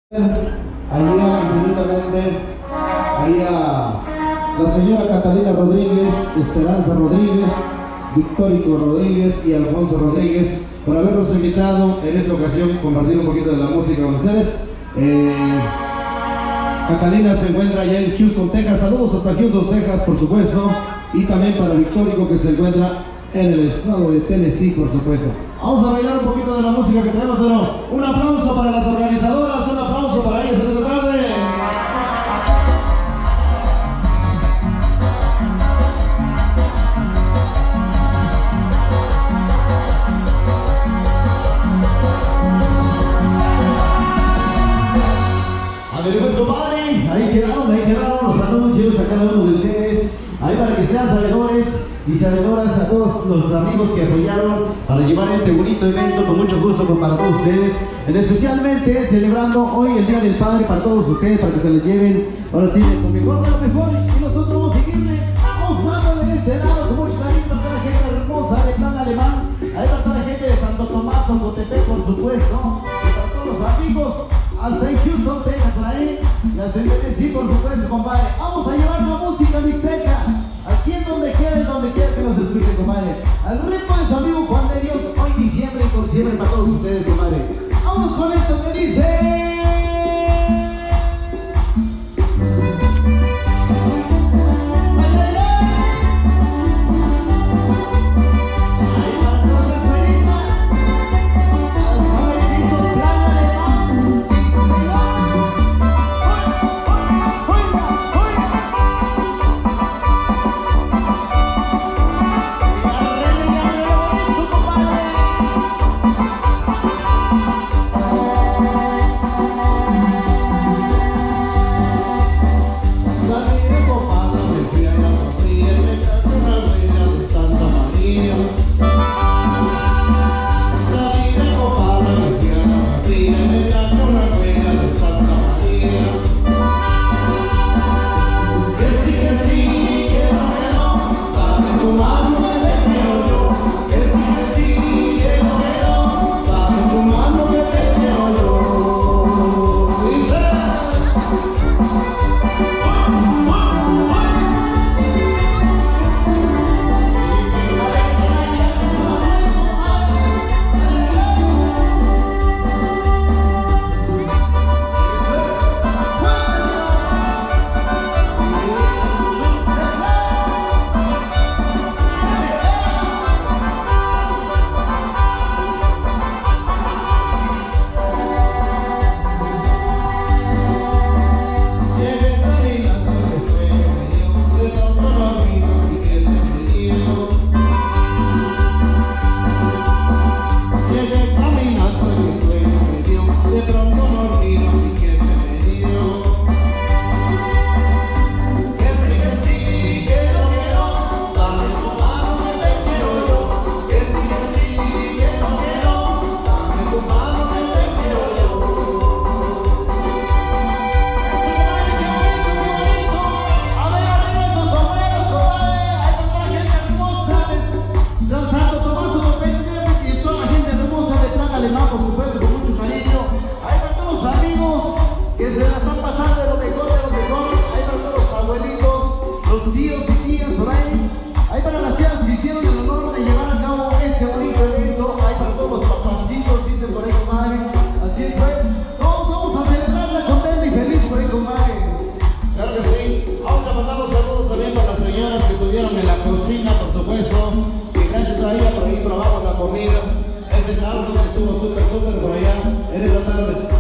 Allá infinitamente, allá la señora Catalina Rodríguez, Esperanza Rodríguez, Victórico Rodríguez y Alfonso Rodríguez por habernos invitado en esta ocasión a compartir un poquito de la música con ustedes. Catalina se encuentra allá en Houston, Texas. Saludos hasta Houston, Texas, por supuesto, y también para Victórico, que se encuentra en el estado de Tennessee, por supuesto. Vamos a bailar un poquito de la música que tenemos, pero un aplauso para las organizadoras, un aplauso para ellas esta tarde. Pues compadre, ahí quedaron los anuncios a cada uno de ustedes, ahí para que sean sabedores y sabedoras a todos los amigos que apoyaron para llevar este bonito evento con mucho gusto para todos ustedes, especialmente celebrando hoy el Día del Padre para todos ustedes, para que se les lleven ahora sí lo mejor de lo mejor, y nosotros vamos a seguirle, vamos dándole de este lado con mucho cariño a la gente hermosa de Plan Alemán, ahí para toda la gente de Santo Tomás, Cotepec, por supuesto, y para todos los amigos hasta en Houston, Texas, por ahí, las de Tennessee, por supuesto, compadre. Vamos a llevar la música mixteca, aquí en donde quiera que nos escuchen, compadre. Al ritmo de su amigo Juan de Dios, hoy diciembre y por siempre para todos ustedes, compadre. Vamos con esto que dice... En la cocina, por supuesto, y gracias a ella por ahí probamos la comida. Ese trabajo estuvo súper por allá en esta tarde.